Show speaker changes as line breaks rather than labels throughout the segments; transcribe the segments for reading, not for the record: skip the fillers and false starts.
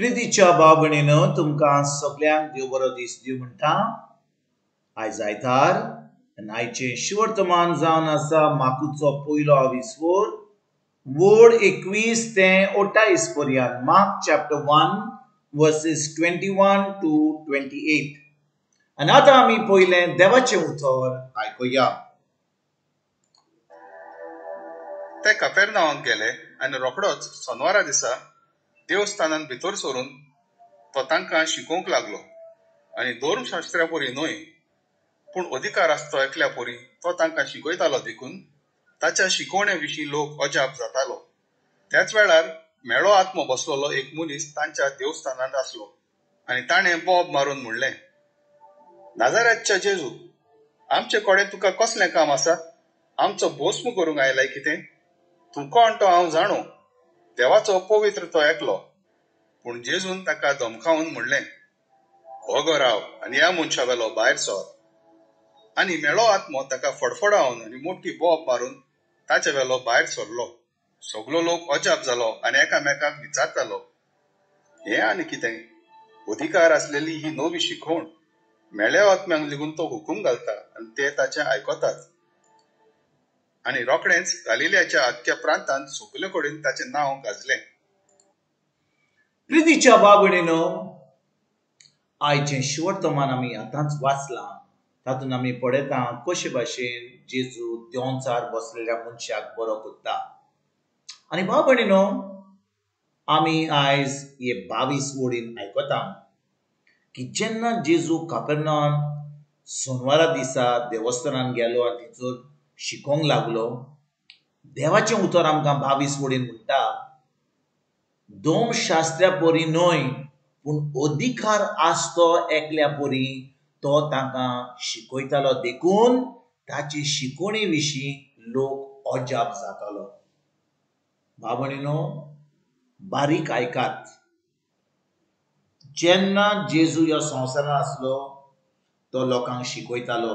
प्रितीच्या भाव भयणीनो तुमकां सगळ्यांक देव बरो दीस दिवं म्हणटा। आयज आयतार आनी आयचें शिवर्तमान जावन आसा माकूचो पयलो आविस्वोर वोड 21 ते 28 पर्यंत। Mark chapter 1 versus 21 to 28। आनी आतां आमी पयलें देवाचें उतर आयकुया।
ते कफेरनावांत गेले आनी रोखडोच सोनवारा दिसा देवस्थानांत भितर सरून तो तांकां शिकोवंक लागलो आनी धर्मशास्त्रा पोरी न्हय पूण अधिकार आसतो एकल्या पोरी तो तांकां शिकयतालो देखून ताच्या शिकवणे विशीं लोक अजाप जातालो। त्याच वेळार मेळो आत्मो बसलोलो एक मनीस तांच्या देवस्थानांत आसलो आनी ताणें बोब मारून म्हणलें, नाजारेथच्या जेजू, आमचे कडेन तुका कसलें काम आसा? आमचो भस्म करूंक आयलाय कितें? तूं कोण तो हांव जाणो, देवाचो पवित्र तो एकलो। पूण जेजून ताका धमकावन म्हणलें, हो गो राव आनी ह्या मनशा वेलो भायर सर। आनी मेळो आत्मो ताका फडफडावन आनी मोठी बोब मारून ताचे वेलो भायर सरलो। सगलो लोक अजाप जालो आनी एकामेकाक विचारतालो, हें आनी कितें? अधिकार आसलेली ही नवी शिकवण। मेळ्या आत्म्यांक लेगून तो हुकूम घालता आनी ते ताचें आयकतात। आनी रोखडेंच गालिल्याच्या आख्ख्या प्रांतांत सगले कडेन ताचें नांव गाजलें।
प्रितीच्या भाव भयणीनो आयचें शिवर्तमान आमी आतांच वाचलां। तातूंत आमी पळयता कशे भाशेन जेजू देंवचार बसलेल्या मनशाक बरो करता। आनी भाव भयणीनो आमी आयज हे 22 वडीन आयकता की जेन्ना जेजू कफेरनावांत सोनवारा दिसा देवस्थानांत गेलो आनी थंयसर शिकोवंक लागलो, देवाचें उतर आमकां 22 वडीन म्हणटा, धर्मशास्त्रा पोरी न्हय पूण अधिकार आसतो एकल्या पोरी तो तांकां शिकयतालो देखून ताची शिकवणे विशीं लोक अजाप जातालो। भाव भयणीनो बारीक आयकात, जेन्ना जेजू ह्या संवसारांत आसलो तो लोकांक शिकयतालो।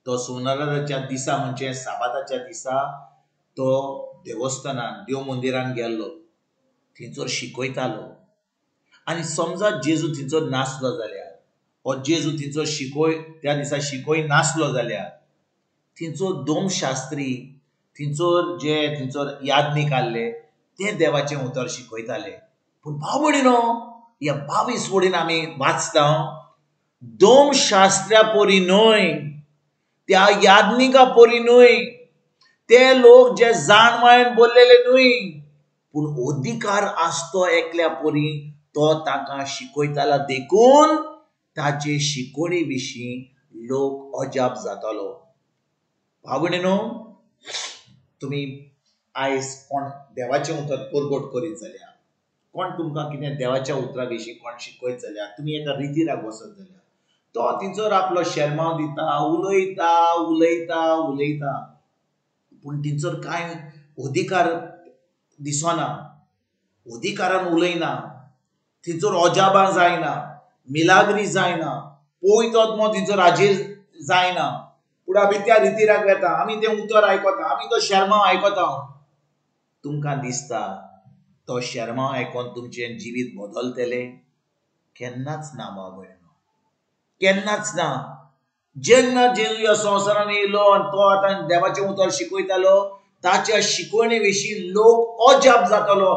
तो सोनवाराच्या दिसा म्हणजे साबाताच्या दिसा तो देवस्थानांत देव मंदिरांत गेल्लो, थंयसर शिकयतालो। आनी समजा जेजू थंयसर नासलो जाल्यार हो जेजू थंयसर त्या दिसा शिकोय नासलो जाल्यार थंयसर धर्मशास्त्री थंयसर याज्ञीक आसले ते देवाचें उतर शिकयताले। पूण भाव भयणीनो ह्या 22 वडीन आमी वाचता, धर्मशास्त्रा पोरी न्हय, त्या याज्ञिका पोरी न्हय, ते लोक जे जाणवायेन बोललेले न्हय, पूण अधिकार आसतो एकल्या पोरी तो तांकां शिकयतालो देखून ताचे शिकवणे विशीं लोक अजाप जातालो। भाव भयणीनो तुमी आयज कोण देवाचें उतर परगट करीत जाल्यार, कोण तुमकां कितें देवाच्या उतरा विशीं कोण शिकयत जाल्यार तुमी एका रितीराक वचत जाल्यार तो थंयसर आपलो शर्माव दिता, उलयता पूण थंयसर कांय अधिकार दिसना, अधिकारान उलयना, थंयसर अजापां जायना, मिलाग्री जायना, पवित्र आत्मो थंयसर हाजीर जायना। पूण आमी त्या रितीराक वेता, आमी तें उतर आयकता, आमी तो शर्माव आयकता। तुमकां दिसता तो शर्माव आयकोन तुमचें जिवीत बदलतलें? केन्नाच ना भाव भयणीनो, केन्नाच ना। जेन्ना जेजू ह्या संवसारांत येयलो आनी तो आतां देवाचें उतर शिकयतालो ताच्या शिकवणे विशीं लोक अजाप जातालो।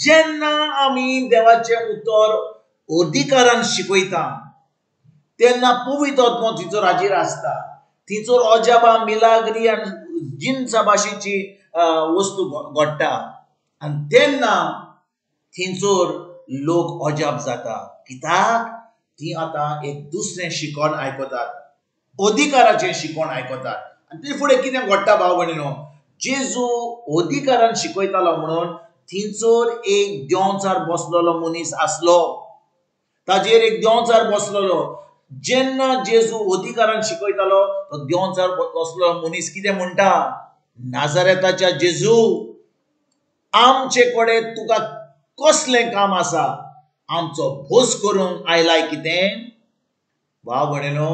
जेन्ना आमी देवाचें उतर अधिकारान शिकयता तेन्ना पवित्र आत्मो थंयसर हाजीर आसता, थंयसर अजापां मिलाग्री आनी जिन्सा भाशेची वस्तू घडटा आनी तेन्ना थंयसर लोक अजाप जाता। कित्याक ती आतां एक दुसरें शिकवण आयकतात, अधिकाराचें शिकवण आयकतात। आनी ते फुडें कितें घडटा भाव भयणीनो, जेजू अधिकारान शिकयतालो म्हणून थंयसर एक देंवचार बसलेलो मनीस आसलो, ताजेर एक देंवचार बसलेलो। जेन्ना जेजू अधिकारान शिकयतालो तो देंवचार बसलेलो मनीस कितें म्हणटा, नाजारेथाच्या जेजू, आमचे कडेन तुका कसलें काम आसा? आमचो भोस करूंक आयलाय कितें? भाव भयणीनो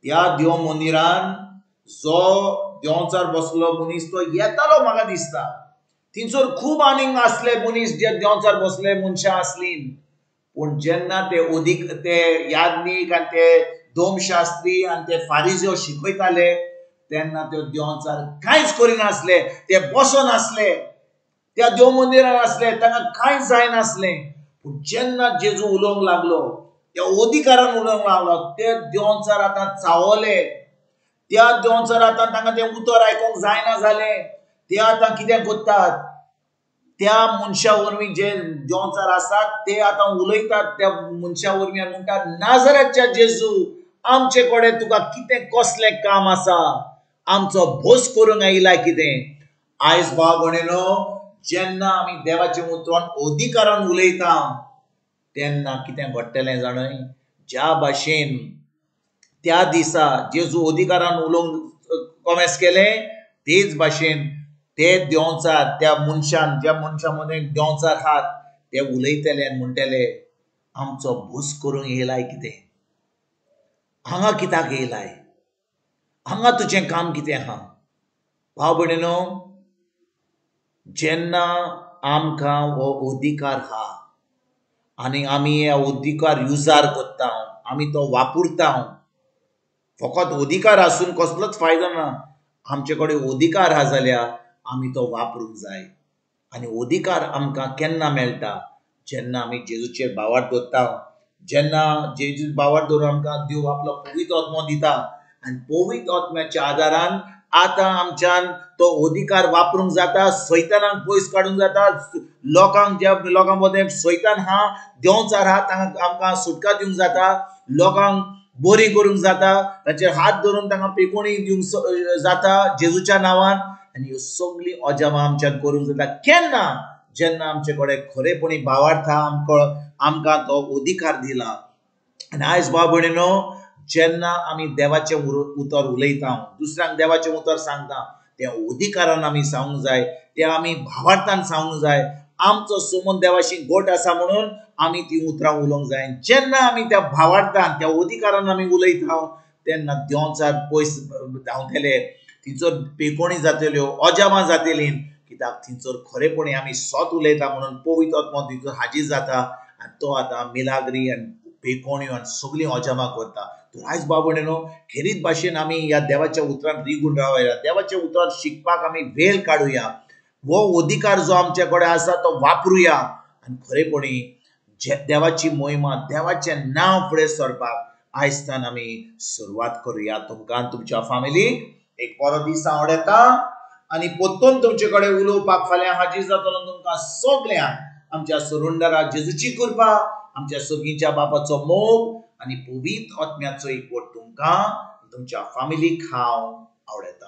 त्या देव मंदिरान जो देंवचार बसलो मनीस तो येतालो म्हाका दिसता, थिंचोर खूब आनीक आसले मनीस जे देंवचार बसले मनशां आसली पूण जेन्ना ते याज्ञीक आनी ते धोमशास्त्री आनी ते फारिझेव शिकयताले तेन्ना ते देंवचार कांयच करिनासले ते बसोन आसले त्या देव मंदिरान आसले तांकां कांयच जायनासलें पूण जेन्ना जेजू उलोवंक लागलो त्या अधिकारान उलोवंक लागलो ते देंवचार आतां चावले त्या देंवचार आतां तांकां तें उतर आयकूंक जायना जालें ते आतां कितें करतात त्या मनशा वरवीं जे देंवचार आसात ते आतां उलयतात त्या मनशा वरवीं आनी म्हणटात नाजराच्या जेजू आमचे कडेन तुका कितें कसलें काम आसा आमचो भोस करूंक आयला कितें आयज भाव भयणीनो जेन्ना आमी देवाचे उतरान अधिकारान उलयता तेन्ना कितें घडटलें जाणय ज्या भाशेन त्या दिसा जेजू अधिकारान उलोवंक कॉमेस केलें तेच भाशेन ते देंवचार त्या मनशान ज्या मनशा मदें देंवचार आहात ते उलयतले आनी म्हणटले आमचो भूस करूंक येयलाय कितें हांगा कित्याक येयलाय हांगा तुजें काम कितें आहा भाव भयणीनो जेन्ना आमकां हो अधिकार आहा आनी आमी हे अधिकार युजार करता आमी तो वापरता फकत अधिकार आसून कसलोच फायदो ना आमचे कडेन अधिकार आहा जाल्यार आमी तो वापरूंक जाय आनी अधिकार आमकां केन्ना मेळटा जेन्ना आमी जेजूचेर बावर दवरता जेन्ना जेजू बावर दवरून आमकां देव आपलो पवित्र आत्मो दिता आनी पवित्र आत्म्याच्या आदारान आतां आमच्यान तो अधिकार वापरूंक जाता सैतानाक पयस काडूंक जाता लोकांक ज्या लोकां मदें सैतान आहा देंवचार आहा तांकां आमकां सुटका दिवंक जाता लोकांक बरी करूंक जाता तांचेर हात धरून तांकां पेकोणी दिवंक जाता जेजूच्या नांवान आनी ह्यो सगळीं अजापां आमच्यान करूंक जाता केन्ना जेन्ना आमचे कडेन खरेपणी भावार्थ आमकां तो अधिकार दिला आनी आयज भाव भयणीनो जेन्ना आमी देवाचें उतर उलयता दुसऱ्यांक देवाचें उतर सांगता तें अधिकारान आमी सांगूंक जाय तें आमी भावार्थान सांगूंक जाय आमचो संबंद देवाशी घट आसा म्हणून आमी ती उतरां उलोवंक जाय जेन्ना आमी त्या भावार्थान त्या अधिकारान आमी उलयता तेन्ना देंवचार पयस धांवतले तिचोर पेकोणी जातल्यो अजापां जातलीं कित्याक थंयसर खरेपणी आमी सोत उलयता म्हणून पवित्र आत्मो थंयसर हाजीर जाता आनी तो आतां मिलाग्री आनी पेकोण्यो आनी सगळीं अजापां करता तर आयज भाव भयणीनो खेरीत भाशेन आमी ह्या देवाच्या उतरान रिगून रावया देवाचें उतर शिकपाक आमी वेळ काडुया हो अधिकार जो आमचे कडेन आसा तो वापरुया आनी खरेपणी देवाची महिमा देवाचें नांव फुडें सरपाक आयजतान आमी सुरवात करुया तुमकां तुमच्या फॅमिलीक एक बरो दीस हांव येता आनी पोत्तून तुमचे कडेन उलोवपाक फाल्यां हाजीर जातलो तुमकां सगळ्यांक आमच्या सुरुंडरा जेजूची कृपा आमच्या सगळींच्या बापाचो मोग आनी पवित्र आत्म्याचो एकवट तुमकां तुमच्या फॅमिलीक हांव आवडटा